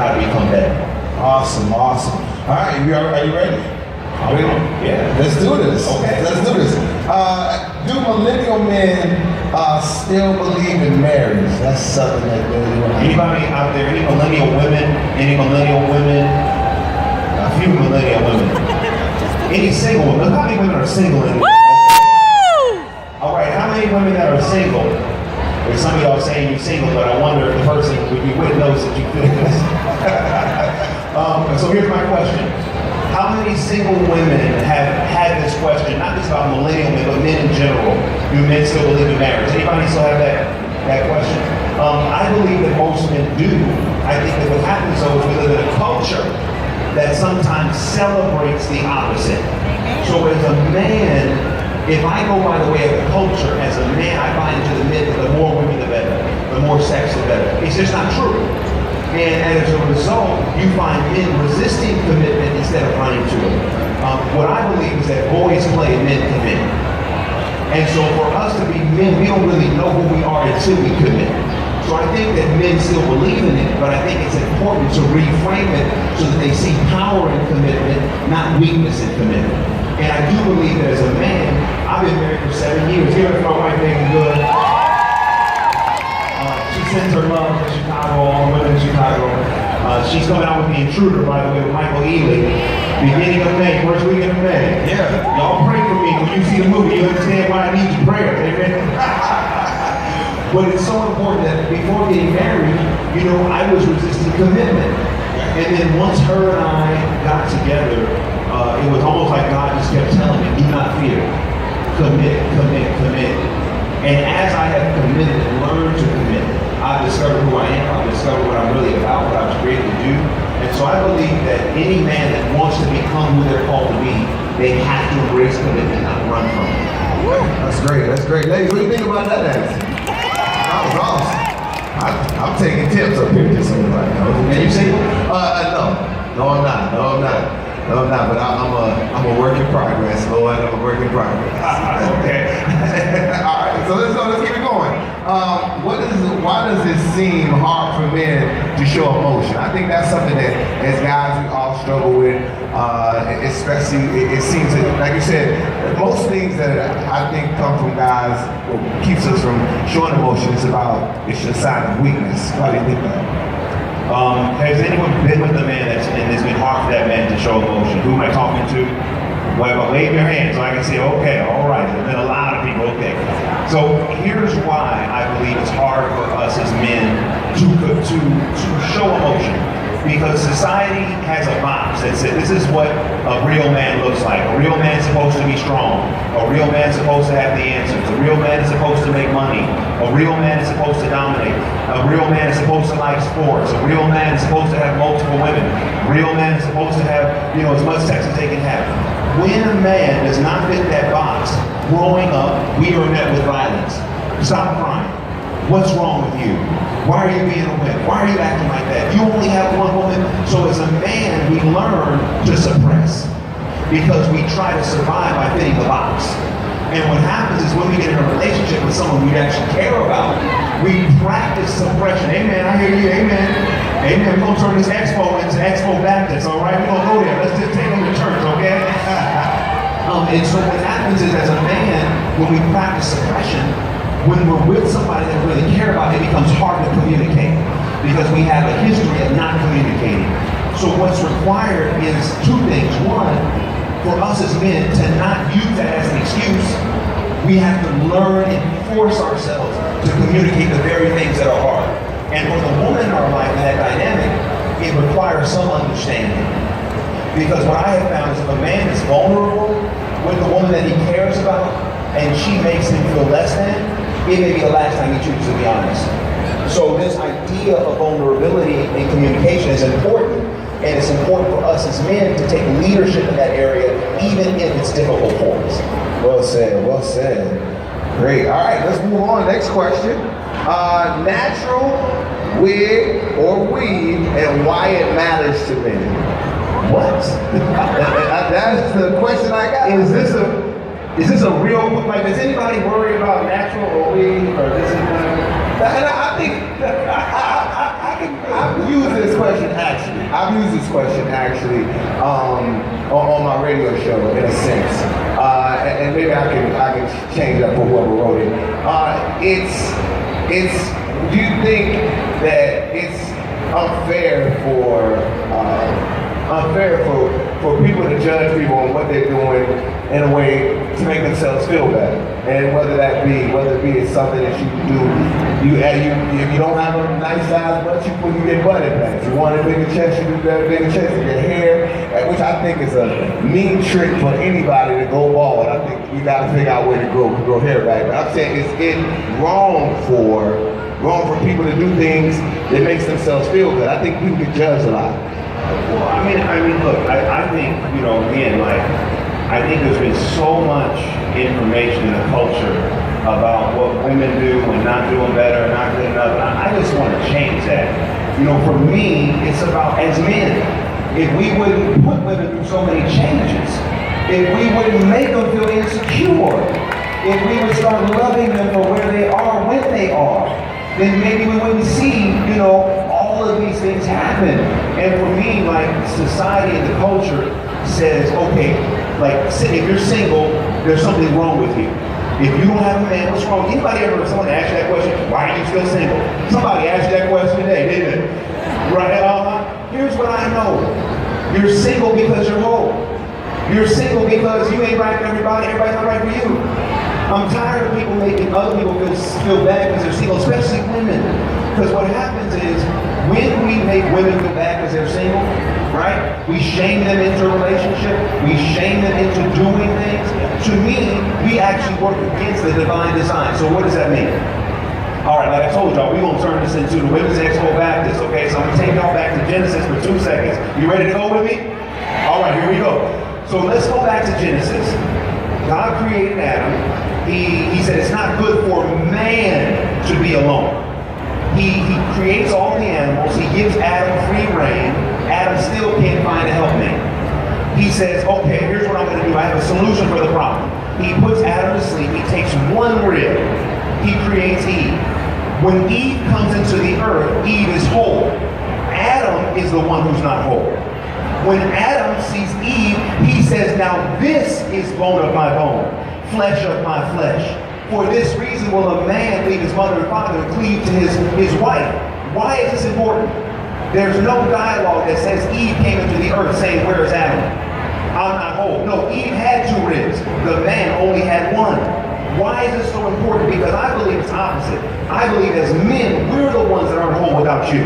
how to become better. Awesome. All right, are you ready? Yeah. Let's do this. Okay. Let's do this. Do millennial men still believe in marriage? That's something that really. Anybody out there, any millennial women? A few millennial women. Any single women? Look how many women are single in this. All right, how many women that are single? There's some of y'all saying you're single, but I wonder if the person would be with knows that you feel this. So here's my question. How many single women have had this question, not just about millennial men, but men in general? Do men still believe in marriage? Anybody still have that question? I believe that most men do. I think that what happens though is we live in a culture that sometimes celebrates the opposite. So as a man, if I go by the way of the culture, as a man, I buy into the myth that the more women, the better. The more sex, the better. It's just not true. And as a result, you find men resisting commitment instead of running to it. What I believe is that boys play and men commit. And so for us to be men, we don't really know who we are until we commit. So I think that men still believe in it, but I think it's important to reframe it so that they see power in commitment, not weakness in commitment. And I do believe that as a man, I've been married for 7 years. Here is my wife, making good. She sends her love to Chicago, all the women in Chicago. She's coming out with The Intruder, by the way, with Michael Ealy. Beginning of May, first weekend of May. Yeah. Y'all pray for me when you see the movie. You understand why I need your prayers, amen? But it's so important that before getting married, I was resisting commitment. And then once her and I got together, it was almost like God just kept telling me, do not fear. Commit. And as I have committed and learned to commit, I've discovered who I am. I've discovered what I'm really about, what I was created to do. And so I believe that any man that wants to become who they're called to be, they have to embrace commitment, not run from it. That's great. Ladies, what do you think about that answer? That was awesome. I'm taking tips up here just so everybody knows. And you single? No, I'm not. But I'm a work in progress, Lord. I'm a work in progress. Okay. All right, so let's keep it going. Why does it seem hard for men to show emotion? I think that's something that as guys we all struggle with, especially it seems that, like you said, most things that I think come from guys, what keeps us from showing emotion is it's a sign of weakness. Why do you think that? Has anyone been with a man and it's been hard for that man to show emotion? Who am I talking to? Well, wave your hand so I can say, okay, all right. There's been a lot of people, okay. So here's why I believe it's hard for us as men to show emotion. Because society has a box that says this is what a real man looks like. A real man's supposed to be strong. A real man's supposed to have the answers. A real man is supposed to make money. A real man is supposed to dominate. A real man is supposed to like sports. A real man is supposed to have multiple women. A real man is supposed to have, as much sex as they can have. When a man does not fit that box, growing up, we are met with violence. Stop crying. What's wrong with you? Why are you being a wimp? Why are you acting like that? You only have one woman. So as a man, we learn to suppress because we try to survive by fitting the box. And what happens is when we get in a relationship with someone we actually care about, we practice suppression. Amen, I hear you, amen. Amen, we're going to turn this expo into Expo Baptist, all right? We're going to go there. Let's just take them to church, okay? And so what happens is as a man, when we practice suppression, when we're with somebody that we really care about, it becomes hard to communicate because we have a history of not communicating. So what's required is two things. One, for us as men to not use that as an excuse, we have to learn and force ourselves to communicate the very things that are hard. And for the woman in our life in that dynamic, it requires some understanding. Because what I have found is if a man is vulnerable with the woman that he cares about and she makes him feel less than, it may be the last time he chooses to be honest. So this idea of vulnerability in communication is important, and it's important for us as men to take leadership in that area, even if it's difficult for us. Well said. Great. All right, let's move on. Next question. Natural, wig, or weave, and why it matters to men. What? That's the question I got. Is this a real, like, does anybody worry about natural or weave, or this is And I think I I've used this question actually. On my radio show in a sense, and maybe I can change that for whoever wrote it. It's. Do you think that it's unfair for people to judge people on what they're doing in a way to make themselves feel better? And whether it be it's something that you do, if you don't have a nice size butt, you get butt implants. You want a bigger chest, you do better bigger chest. Your hair, which I think is a mean trick for anybody to go bald. I think you got to figure out where to grow hair back. But I'm saying it's wrong for people to do things that makes themselves feel good. I think people get judged a lot. Well, I mean, look, I think, again, I think there's been so much information in the culture about what women do and not doing better, not good enough. I just want to change that. For me, it's about, as men, if we wouldn't put women through so many changes, if we wouldn't make them feel insecure, if we would start loving them for where they are when they are, then maybe we wouldn't see, all of these things happen. And for me, society and the culture says, okay, if you're single, there's something wrong with you. If you don't have a man, what's wrong? Anybody ever, someone asked you that question, why are you still single? Somebody asked you that question today, didn't it? Right? Here's what I know. You're single because you're whole. You're single because you ain't right for everybody, everybody's not right for you. I'm tired of people making other people feel bad because they're single, especially women. Because what happens is, when we make women feel bad because they're single, right? We shame them into a relationship. We shame them into doing things. To me, we actually work against the divine design. So what does that mean? All right, like I told y'all, we're going to turn this into the Women's Expo Baptist, okay? So I'm going to take y'all back to Genesis for 2 seconds. You ready to go with me? All right, here we go. So let's go back to Genesis. God created Adam. He said it's not good for man to be alone. He creates all the animals. He gives Adam free reign. Adam still can't find a helpmate. He says, okay, here's what I'm going to do. I have a solution for the problem. He puts Adam to sleep. He takes one rib. He creates Eve. When Eve comes into the earth, Eve is whole. Adam is the one who's not whole. When Adam sees Eve, he says, now this is bone of my bone, flesh of my flesh. For this reason will a man leave his mother and father and cleave to his wife. Why is this important? There's no dialogue that says Eve came into the earth saying, where is Adam? I'm not whole. No, Eve had 2 ribs. The man only had 1. Why is this so important? Because I believe it's opposite. I believe as men, we're the ones that aren't whole without you.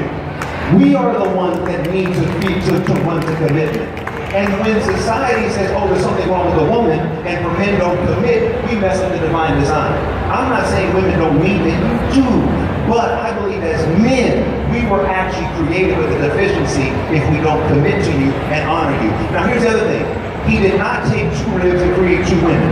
We are the ones that need to run to commitment. And when society says, oh, there's something wrong with a woman, and for men don't commit, we mess up the divine design. I'm not saying women don't need it, you do. But I believe as men, we were actually created with a deficiency if we don't commit to you and honor you. Now here's the other thing. He did not take 2 ribs and create 2 women.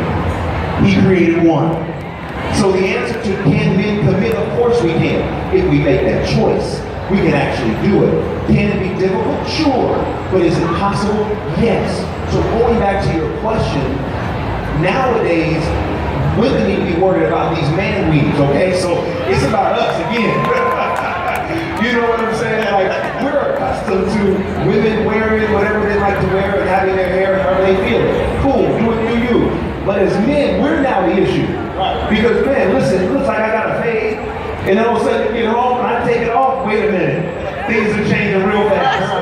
He created 1. So the answer to can men commit? Of course we can, if we make that choice. We can actually do it. Can it be difficult? Sure. But is it possible? Yes. So going back to your question, nowadays, women need to be worried about these man weaves, okay? So it's about us again. You know what I'm saying? We're accustomed to women wearing whatever they like to wear and having their hair however they feel it. Cool, do it, do you. But as men, we're now the issue. Because, man, listen, it looks like I got a fade. And then all of a sudden you get home and I take it off. Wait a minute. Things are changing real fast.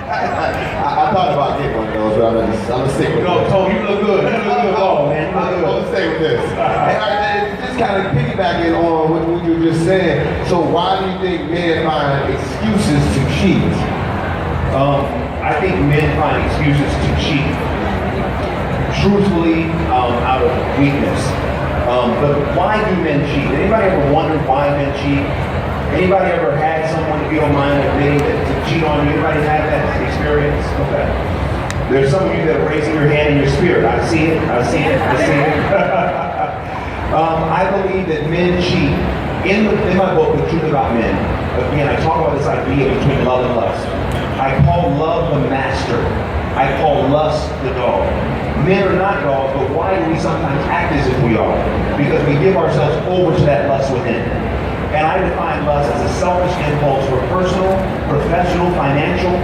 I thought about getting one of those, but I'm gonna stick with it. No, Tony, you look good. You look good. Oh, man. I'm gonna stay with this. And just kind of piggybacking on what you just said. So why do you think men find excuses to cheat? I think men find excuses to cheat. Truthfully, out of weakness. But why do men cheat? Anybody ever wondered why men cheat? Anybody ever had someone, if you don't mind admitting, to cheat on you? Anybody had that experience? Okay. There's some of you that are raising your hand in your spirit. I see it. I see it. I see it. I believe that men cheat. In my book, The Truth About Men, again, I talk about this idea between love and lust. I call love the master. I call lust the dog. Men are not dogs, but why do we sometimes act as if we are? Because we give ourselves over to that lust within. And I define lust as a selfish impulse for personal, professional, financial,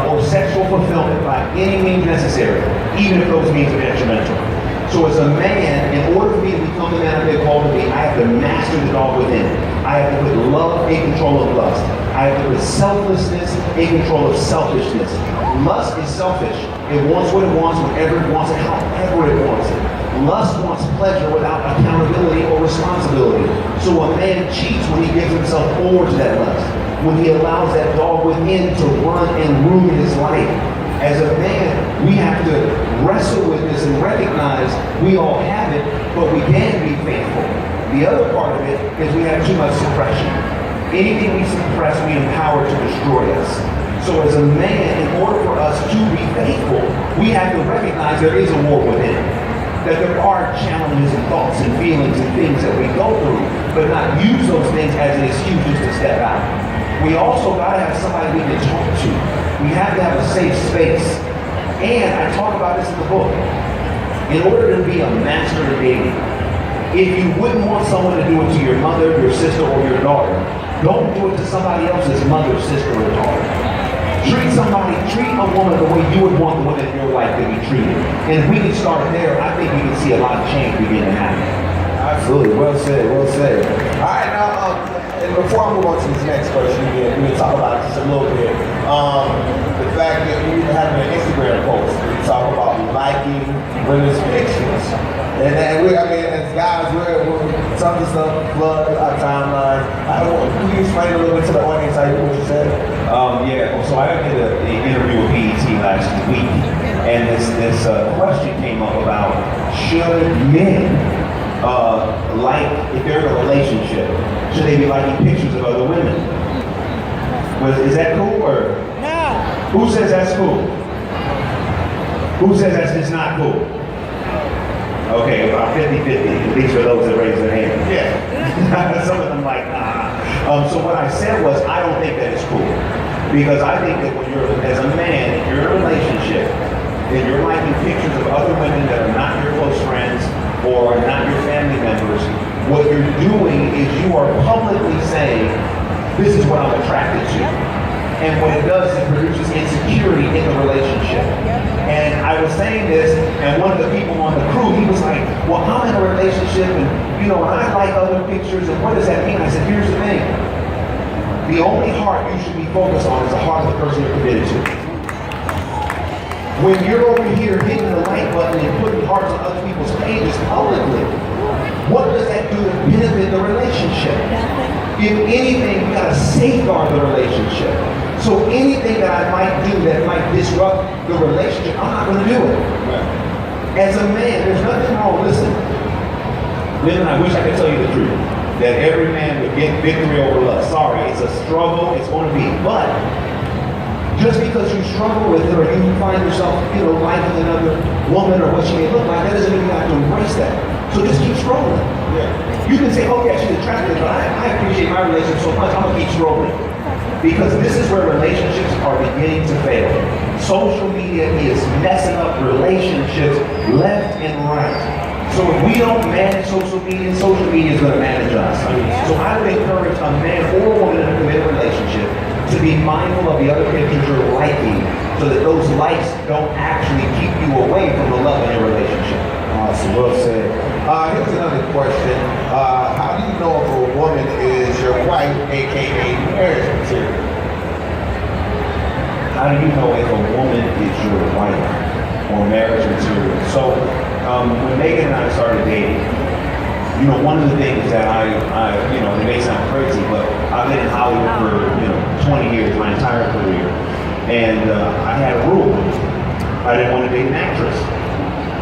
or sexual fulfillment by any means necessary, even if those means are detrimental. So as a man, in order for me to become the man I've been called to be, I have to master the dog within. I have to put love in control of lust. I have to put selflessness in control of selfishness. Lust is selfish. It wants what it wants, whenever it wants it, however it wants it. Lust wants pleasure without accountability or responsibility. So a man cheats when he gives himself over to that lust, when he allows that dog within to run and ruin his life. As a man, we have to wrestle with this and recognize we all have it, but we can be faithful. The other part of it is we have too much suppression. Anything we suppress, we empower to destroy us. So as a man, in order for us to be faithful, we have to recognize there is a war within. That there are challenges and thoughts and feelings and things that we go through, but not use those things as an excuse just to step out. We also got to have somebody we can talk to. We have to have a safe space. And I talk about this in the book. In order to be a master of dating, if you wouldn't want someone to do it to your mother, your sister, or your daughter, don't do it to somebody else's mother, sister, or daughter. Treat a woman the way you would want the woman in your life to be treated. And if we can start there, I think we can see a lot of change begin to happen. Absolutely. Well said. Well said. All right, now, and before I move on to this next question, we can talk about just a little bit. The fact that we having an Instagram post, we talk about liking women's pictures. And as guys, we're some of the stuff flood our timeline. Can you explain a little bit to the audience what you said? So I did an interview with BET last week, and this question came up about should men if they're in a relationship, should they be liking pictures of other women? Is that cool or? No. Who says that's cool? Who says that's just not cool? Okay, about 50-50, at least for those that raise their hand. Yeah. Some of them like, nah. So what I said was, I don't think that is cool. Because I think that when you're, as a man, if you're in a relationship, and you're liking pictures of other women that are not your close friends, or are not your family members, what you're doing is you are publicly saying, this is what I'm attracted to. And what it does is it produces insecurity in the relationship. And I was saying this, and one of the people on the crew, he was like, well, I'm in a relationship, and I like other pictures, and what does that mean? I said, here's the thing. The only heart you should be focused on is the heart of the person you're committed to. When you're over here hitting the like button and putting hearts on other people's pages publicly, what does that do to benefit the relationship? If anything, we gotta safeguard the relationship. So anything that I might do that might disrupt the relationship, I'm not gonna do it. As a man, there's nothing wrong. Listen, women, I wish I could tell you the truth, that every man would get victory over lust. Sorry, it's a struggle, it's gonna be, but just because you struggle with it or you find yourself, liking another woman or what she may look like, that doesn't mean you have to embrace that. So just keep scrolling. You can say, okay, she's attractive, but I appreciate my relationship so much, I'm gonna keep scrolling. Because this is where relationships are beginning to fail. Social media is messing up relationships left and right. So if we don't manage social media is gonna manage us. So I would encourage a man or a woman in a committed relationship to be mindful of the other pictures you're liking, so that those likes don't actually keep you away from the love in your relationship. Awesome, well said. Here's another question. How do you know if a woman is your wife, aka marriage material? How do you know if a woman is your wife or marriage material? So when Megan and I started dating, one of the things that it may sound crazy, but I've been in Hollywood for 20 years, my entire career, and I had a rule. I didn't want to date an actress.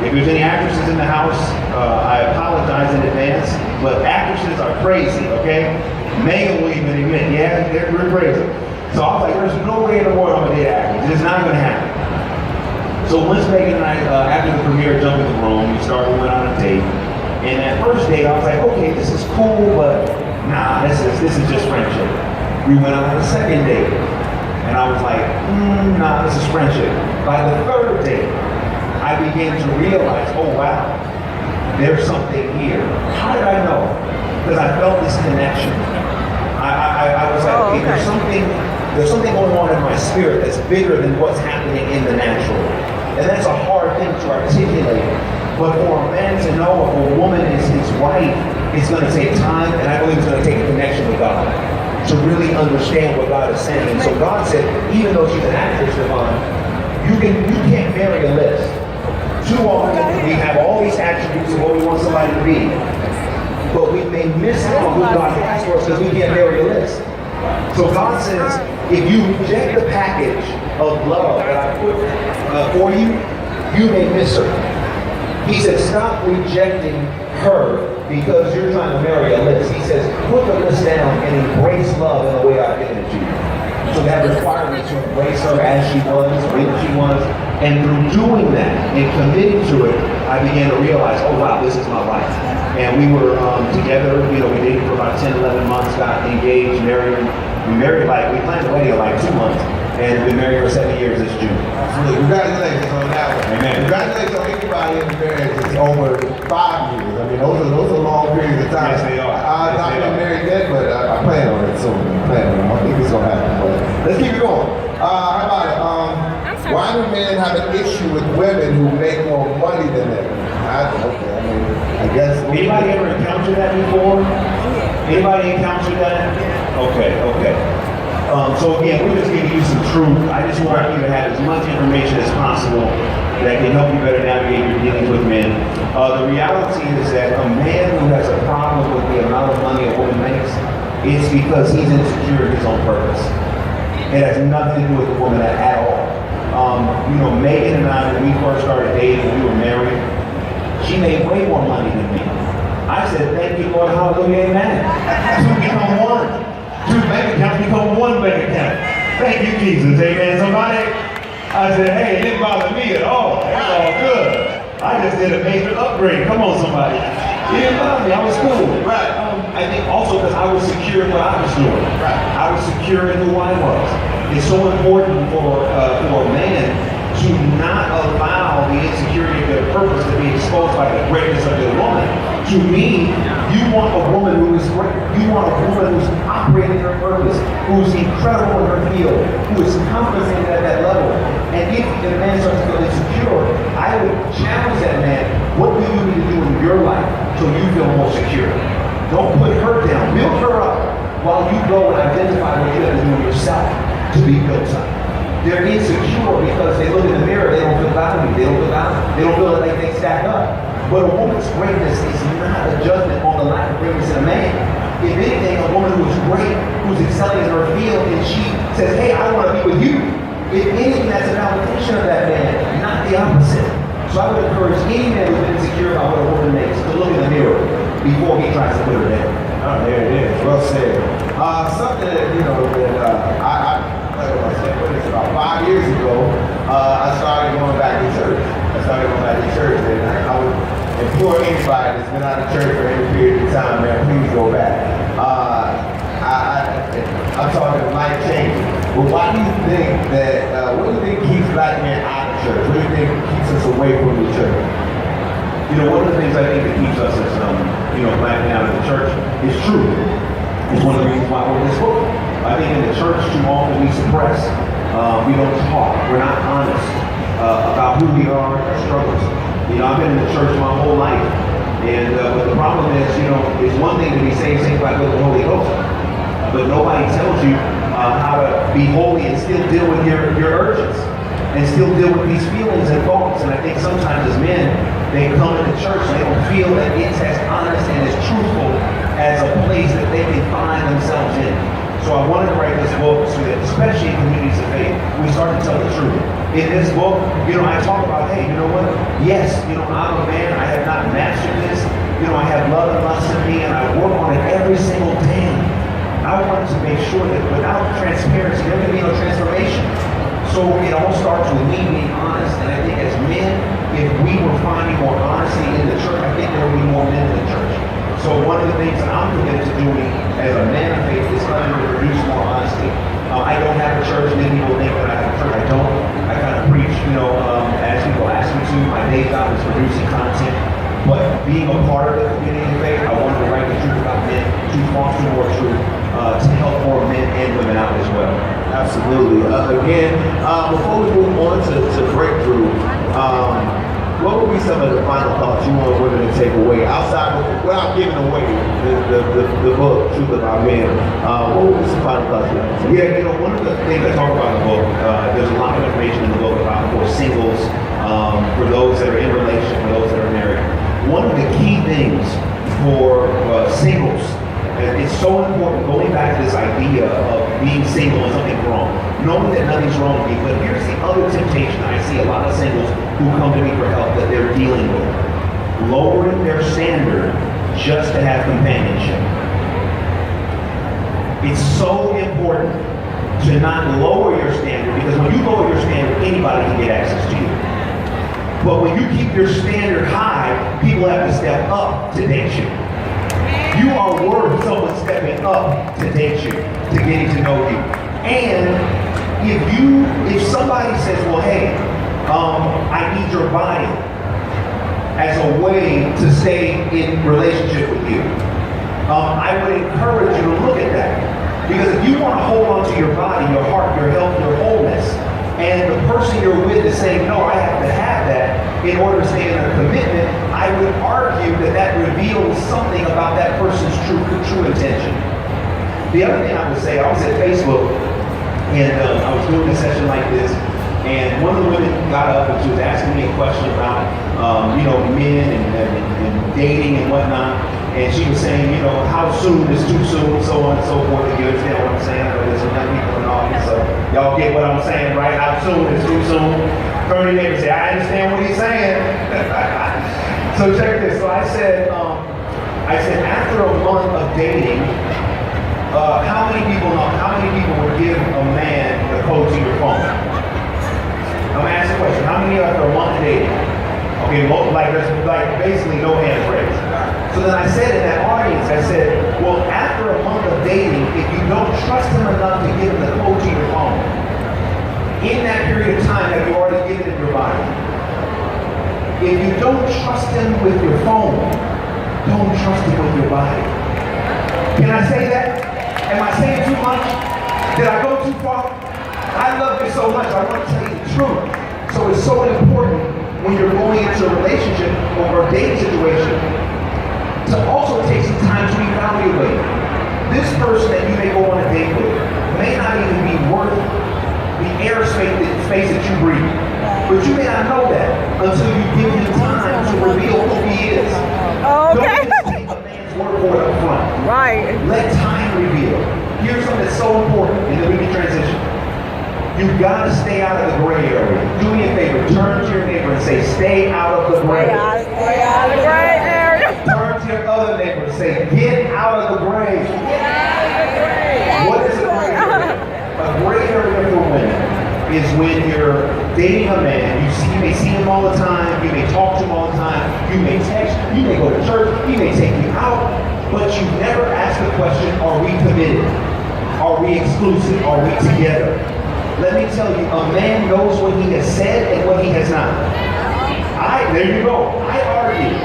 If there's any actresses in the house, I apologize in advance, but actresses are crazy, okay? Megan will even admit, yeah, they're crazy. So I was like, there's no way in the world I'm gonna date an actress. It's not gonna happen. So once Megan and I, after the premiere, jumped in the room, we went on a date. And that first date, I was like, okay, this is cool, but nah, this is just friendship. We went on a second date, and I was like, nah, this is friendship. By the third date, I began to realize, oh wow, there's something here. How did I know? Because I felt this connection. I was like, hey, there's something going on in my spirit that's bigger than what's happening in the natural. And that's a hard thing to articulate. But for a man to know if a woman is his wife, it's going to take time, and I believe it's going to take a connection with God to really understand what God is saying. And so God said, even though she's an actress, Devon, you can't marry a list. Too often, we have all these attributes of what we want somebody to be, but we may miss out on who God has for us because we can't marry a list. So God says, if you reject the package of love that I put for you, you may miss her. He said, stop rejecting her because you're trying to marry a list. He says, put the list down and embrace love in the way I've given it to you. So that required me to embrace her as she was, when she was. And through doing that and committing to it, I began to realize, oh wow, this is my life. And we were together, we dated for about 10, 11 months, got engaged, married. We planned the wedding in like 2 months. And we've been married for 7 years this June. Absolutely. Congratulations on that one. Amen. Congratulations on anybody in the marriage that's over 5 years. I mean, those are long periods of time. Yes, they are. I've not been married yet, but I plan on it soon. I think it's gonna happen. But let's keep it going. How about it? Why do men have an issue with women who make more money than them? I guess. Anybody ever encountered that before? Anybody encountered that? Okay. So again, we're just giving you some truth. I just want you to have as much information as possible that can help you better navigate your dealings with men. The reality is that a man who has a problem with the amount of money a woman makes, it's because he's insecure in his own purpose. It has nothing to do with the woman at all. Megan and I, when we first started dating, when we were married, she made way more money than me. I said, thank you, Lord, hallelujah, amen. Two become one. Two bank accounts become one bank account. Thank you, Jesus, amen. Somebody, I said, hey, it didn't bother me at all. It's all good. I just did a major upgrade. Come on, somebody. It didn't bother me. I was cool. Right. I think also because I was secure in what I was doing. Right. I was secure in who I was. It's so important for a man to not allow the insecurity of their purpose to be exposed by the greatness of their woman. To me, you want a woman who is great. You want a woman who's operating her purpose, who's incredible in her field, who is compensated at that level. And if the man starts to feel insecure, I would challenge that man, what do you need to do in your life so you feel more secure? Don't put her down. Build her up while you go and identify what you have to do in yourself to be built up. They're insecure because they look in the mirror, they don't feel valued, they don't feel like they stack up. But a woman's greatness is not a judgment on the lack of greatness in a man. If anything, a woman who is great, who's excelling in her field, and she says, hey, I want to be with you. If anything, that's a validation of that man, not the opposite. So I would encourage any man who's insecure about what a woman makes to look in the mirror before he tries to put her down. Oh, there it is. Well said. Something that, about 5 years ago, I started going back to church. And I would implore anybody that's been out of church for any period of time, man, please go back. I'm talking life changing. But why do you think that, what do you think keeps black men out of church? What do you think keeps us away from the church? One of the things I think that keeps us as, black men out of the church is truth. It's one of the reasons why we're in this book. I think in the church too often we suppress. We don't talk. We're not honest about who we are, our struggles. I've been in the church my whole life. And but the problem is, it's one thing to be saved by the Holy Ghost. But nobody tells you how to be holy and still deal with your urges. And still deal with these feelings and thoughts. And I think sometimes as men, they come into church and they don't feel that it's as honest and as truthful as a place that they can find themselves in. So I wanted to write this book so that, especially in communities of faith, we start to tell the truth. In this book, I talk about, hey, you know what? Yes, I'm a man. I have not mastered this. I have love and lust in me, and I work on it every single day. I wanted to make sure that without transparency, there can be no transformation. So it all starts with me being honest. And I think as men, if we were finding more honesty in the church, I think there would be more men in the church. So one of the things that I'm committed to doing as a man of faith is trying to produce more honesty. I don't have a church. Many people think that I have a church. I don't. I kind of preach, as people ask me to. My day job is producing content. But being a part of the community of faith, I wanted to write the truth about men, to foster more truth. to help more men and women out as well. Absolutely. Again, before we move on to breakthrough, what would be some of the final thoughts you want women to take away outside of, without giving away the book, Truth About Men? What would be some final thoughts you want to say? Yeah, one of the things I talk about in the book, there's a lot of information in the book about for singles, for those that are in relationship, for those that are married. One of the key things for singles, and it's so important, going back to this idea of being single and something's wrong, knowing that nothing's wrong with you, but here's the other temptation I see a lot of singles who come to me for help that they're dealing with. Lowering their standard just to have companionship. It's so important to not lower your standard, because when you lower your standard, anybody can get access to you. But when you keep your standard high, people have to step up to date you. You are worth someone stepping up to date you, to getting to know you. And if somebody says, well, hey, I need your body as a way to stay in relationship with you, I would encourage you to look at that. Because if you want to hold on to your body, your heart, your health, your wholeness, and the person you're with is saying, no, I have to have that in order to stay in a commitment, I would argue that reveals something about that person's true intention. The other thing I would say, I was at Facebook, and I was doing a session like this, and one of the women got up and she was asking me a question about, men and dating and whatnot. And she was saying, how soon is too soon, so on and so forth. You understand what I'm saying? I know there's some young people in the audience, so y'all get what I'm saying, right? How soon is too soon? 30 neighbors say, I understand what he's saying. So check this. So I said, after a month of dating, how many people would give a man the code to your phone? I'm gonna ask the question. How many after a month of dating? Okay, there's basically no hands raised. So then I said in that audience, I said, well, after a month of dating, if you don't trust him enough to give him the code to your phone, in that period of time, have you already given him your body? If you don't trust him with your phone, don't trust him with your body. Can I say that? Am I saying too much? Did I go too far? I love you so much, I want to tell you the truth. So it's so important when you're going into a relationship or a dating situation to also take some time to evaluate. This person that you may go on a date with may not even be worth the space that you breathe. But you may not know that until you give him time to reveal who he is. Okay. Don't just take a man's word for it up front. Right. Let time reveal. Here's something that's so important, and then we can transition. You gotta stay out of the gray area. Do me a favor, turn to your neighbor and say, stay out of the gray. Stay out of the gray area. Turn to your other neighbor and say, get out of the gray. What is a gray area? A gray area for women is when you're dating a man. You may see him all the time, you may talk to him all the time, you may text, you may go to church, he may take you out, but you never ask the question, are we committed? Are we exclusive? Are we together? Let me tell you, a man knows what he has said and what he has not. There you go. I argue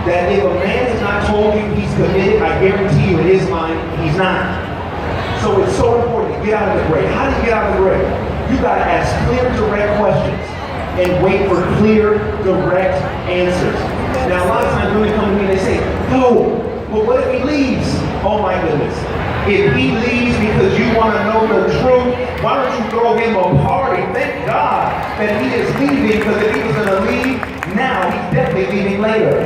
that if a man has not told you he's committed, I guarantee you in his mind, he's not. So it's so important to get out of the gray. How do you get out of the gray? You gotta ask clear, direct questions and wait for clear, direct answers. Now, a lot of times women come to me and they say, no, but what if he leaves? Oh my goodness. If he leaves because you want to know the truth, why don't you throw him a party? Thank God that he is leaving, because if he was going to leave now, he's definitely leaving later.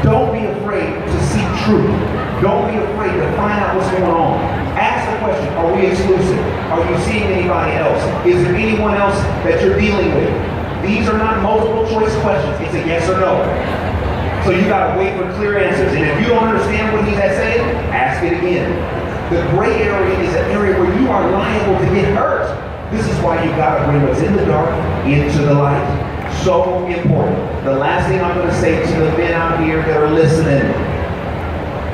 Don't be afraid to seek truth. Don't be afraid to find out what's going on. Ask the question, are we exclusive? Are you seeing anybody else? Is there anyone else that you're dealing with? These are not multiple choice questions. It's a yes or no. So you gotta wait for clear answers. And if you don't understand what he's saying, ask it again. The gray area is an area where you are liable to get hurt. This is why you gotta bring what's in the dark into the light. So important. The last thing I'm gonna say to the men out here that are listening,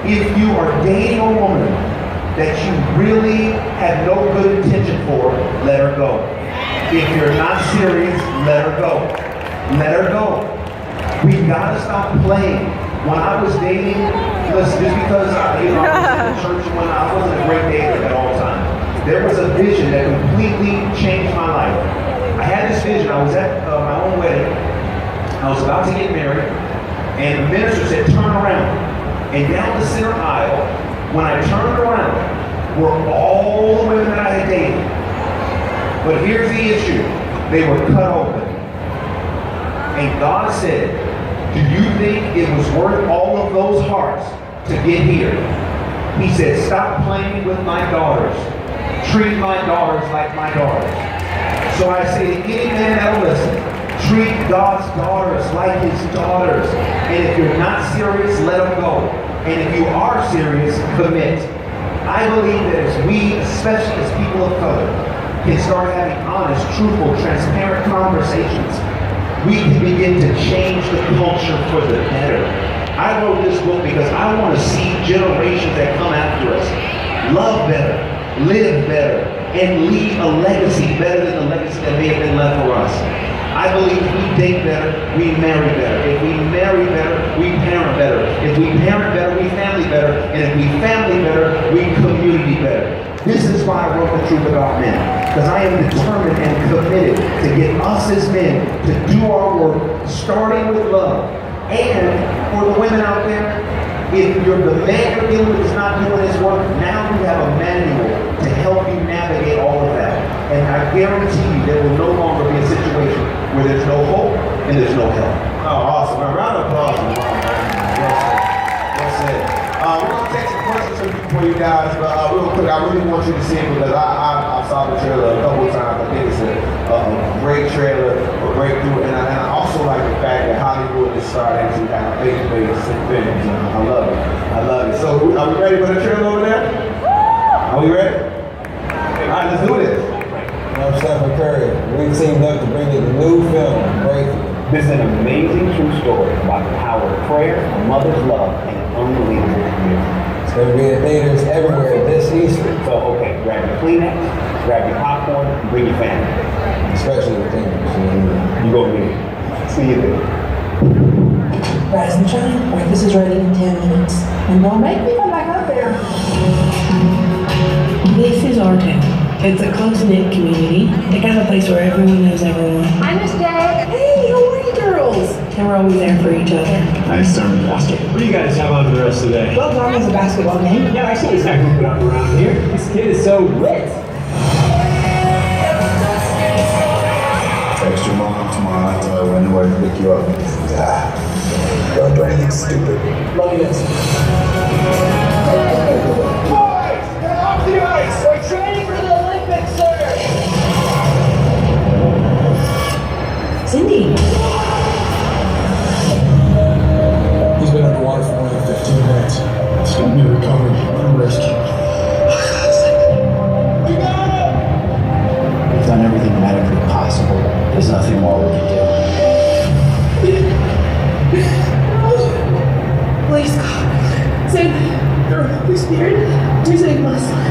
if you are dating a woman that you really have no good intention for, let her go. If you're not serious, let her go. Let her go. We gotta stop playing When I was dating, listen, just because I was in church when I wasn't a great dater at all times, there was a vision that completely changed my life. I had this vision. I was at my own wedding. I was about to get married, and the minister said, "Turn around." And down the center aisle, when I turned around, were all the women that I had dated. But here's the issue: they were cut open. And God said, "Do you think it was worth all of those hearts to get here?" He said, "Stop playing with my daughters. Treat my daughters like my daughters." So I say to any man that'll listen, treat God's daughters like his daughters. And if you're not serious, let them go. And if you are serious, commit. I believe that as we, especially as people of color, can start having honest, truthful, transparent conversations, we can begin to change the culture for the better. I wrote this book because I want to see generations that come after us love better, live better, and leave a legacy better than the legacy that may have been left for us. I believe if we date better, we marry better. If we marry better, we parent better. If we parent better, we family better. And if we family better, we community better. This is why I wrote The Truth About Men. Because I am determined and committed to get us as men to do our work, starting with love. And for the women out there, if the man you're dealing with is not doing his work, now you have a manual to help you navigate all of that. And I guarantee you there will no longer be a situation where there's no hope and there's no help. Oh, awesome. A round of applause. Well said. We're going to take some questions for you guys, but real quick, I really want you to see it because I saw the trailer a couple of times. I think it's a great trailer, a breakthrough, and I also like the fact that Hollywood is starting to have faith-based films. I love it. I love it. So, are we ready for the trailer over there? Are we ready? All right, let's do this. I'm Stephen Curry. We teamed up to bring you the new film, Breakthrough. This is an amazing true story about the power of prayer, a mother's love, and an unbelievable community. It's going to be in theaters everywhere this Easter, So, okay, grab your Kleenex, grab your popcorn, and bring your family. especially the theaters. You go with me. See you there. Rise and shine. Breakfast is ready in 10 minutes. And don't make me come back up there. This is our town. It's a close-knit community. The kind of place where everyone knows everyone. I miss Dad. Hey, how are you girls? And we're always there for each other. Nice sermon, Pastor. What do you guys have on for the rest of the day? Well, long as a basketball game. Yeah, I see this guy hooping up around here. This kid is so lit. Text your mom tomorrow, tell her when and where to pick you up. Don't do anything stupid. Love you guys. Boys, get off the ice! We're training for the Olympics, sir! Cindy. He's been underwater for more than 15 minutes. It's gonna be recovery and rescue. We got it! We've done everything medically possible. There's nothing more we can do. Please, God. Send your Holy Spirit to save my son.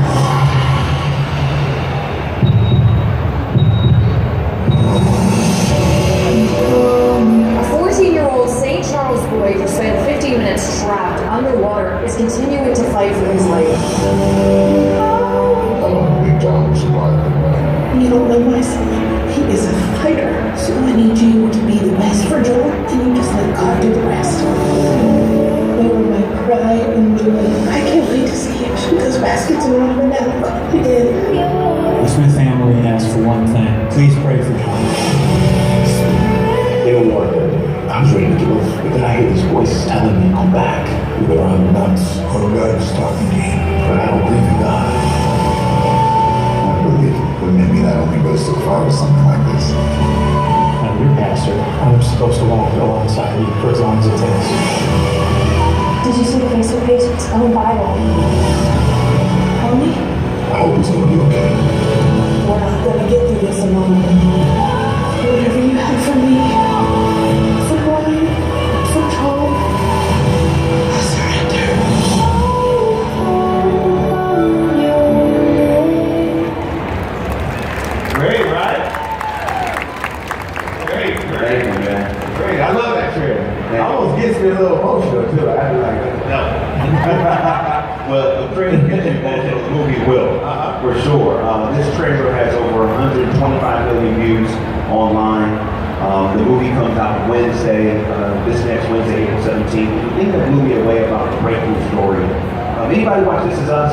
A 14-year-old St. Charles boy who spent 15 minutes trapped underwater is continuing to fight for his life. I don't have a big job to survive anyway. You don't know my son. He is a fighter. So I need you to be the best for Joel, and you just let God do the rest. They were my pride and joy. I can't wait to see him shoot those baskets and run them down again. The Smith family asks for one thing. Please pray for John. They don't want to. I was ready to give up, but then I hear these voices telling me to come back. You better I'm nuts. Oh, God is talking to you. But I don't believe in God. I believe it, but maybe that only goes so far with something like this. I'm your pastor. I'm supposed to walk alongside you for as long as it takes. Did you see the Facebook page? It's own Bible. Homie, I hope he's gonna be okay. we're not gonna get through this alone. Whatever you have for me, for Brian, for Tom, I surrender. Great, right? Great. Thank you, man. Great. I love that trailer. It almost gets me a little emotional too. I do like that. No. Well, the trailer gets you emotional. The movie will, for sure. This trailer has over 125 million views online. The movie comes out Wednesday, this next Wednesday, April 17th. The thing that blew me away about the breakthrough story. Anybody watch This Is Us?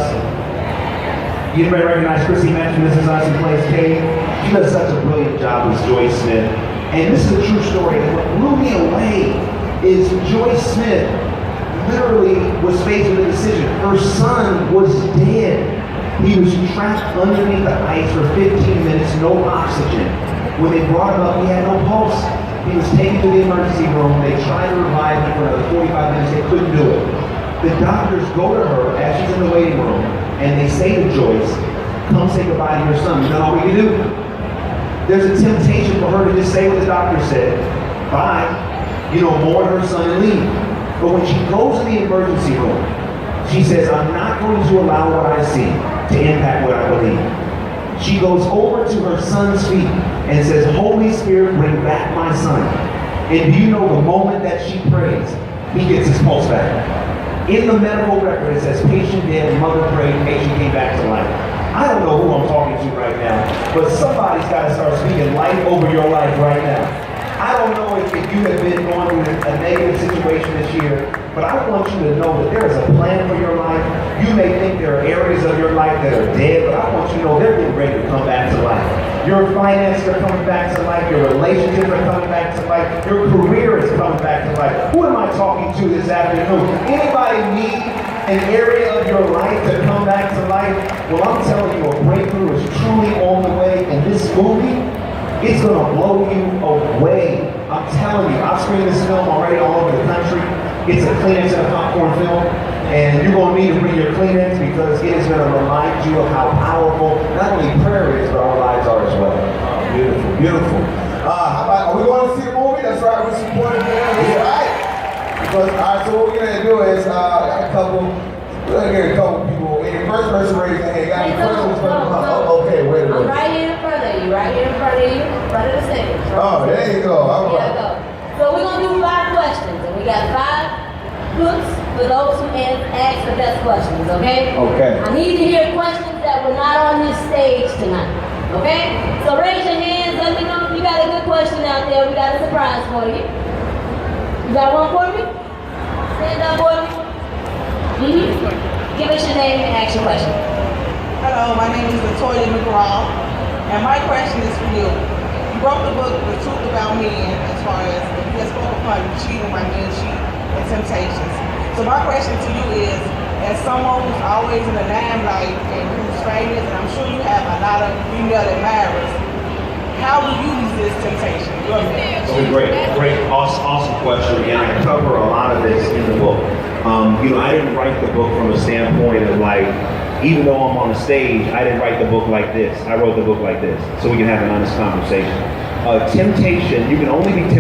You may recognize Chrissy Metz from This Is Us and plays Kate. She does such a brilliant job with Joyce Smith. And this is a true story. And what blew me away is Joyce Smith literally was faced with a decision. Her son was dead. He was trapped underneath the ice for 15 minutes, no oxygen. When they brought him up, he had no pulse. He was taken to the emergency room. They tried to revive him for another 45 minutes. They couldn't do it. The doctors go to her as she's in the waiting room, and they say to Joyce, come say goodbye to your son. You know all we can do? There's a temptation for her to just say what the doctor said, bye, mourn her son and leave. But when she goes to the emergency room, she says, I'm not going to allow what I see to impact what I believe. She goes over to her son's feet and says, Holy Spirit, bring back my son. And do you know the moment that she prays, he gets his pulse back. In the medical record, it says patient dead, mother prayed, patient came back to life. I don't know who I'm talking to right now, but somebody's got to start speaking life over your life right now. I don't know if you have been going through a negative situation this year, but I want you to know that there is a plan for your life. You may think there are areas of your life that are dead, but I want you to know they're getting ready to come back to life. Your finances are coming back to life. Your relationships are coming back to life. Your career is coming back to life. Who am I talking to this afternoon? Anybody need an area of your life to come back to life? Well, I'm telling you, a breakthrough is truly on the way, and this movie, it's going to blow you away. I'm telling you, I've screened this film already all over the country. It's a Kleenex and a popcorn film, and you're going to need to bring your Kleenex because it is going to remind you of how powerful not only prayer is, but our lives are as well. Beautiful, beautiful. Are we going to see the movie? That's right, we're supporting the movie, right? Because, all right, so what we're going to do is, we're going to get a couple people. The first person raised their hand. Got the first one's going to come. Okay, wait a minute. I'm right here in front of you, right here in front of you, in front of the stage. Oh, there you go. All right. Go. So we're going to do 5 questions, and we got 5 books for those who ask the best questions, okay? Okay. I need to hear questions that were not on this stage tonight, okay? So raise your hands, let me know if you got a good question out there. We got a surprise for you. You got one for me? Stand up for me. Give us your name and ask your question. Hello, my name is Latoya McGraw, and my question is for you. You wrote the book, The Truth About Men, as far as you have spoken upon cheating, my men cheat, and temptations. So my question to you is, as someone who's always in the limelight and who's famous, and I'm sure you have a lot of female admirers, how do you resist temptation? Great, awesome question, and I cover a lot of this in the book. I didn't write the book from a standpoint of even though I'm on the stage, I didn't write the book like this. I wrote the book like this, so we can have an honest conversation. Temptation, you can only be tempted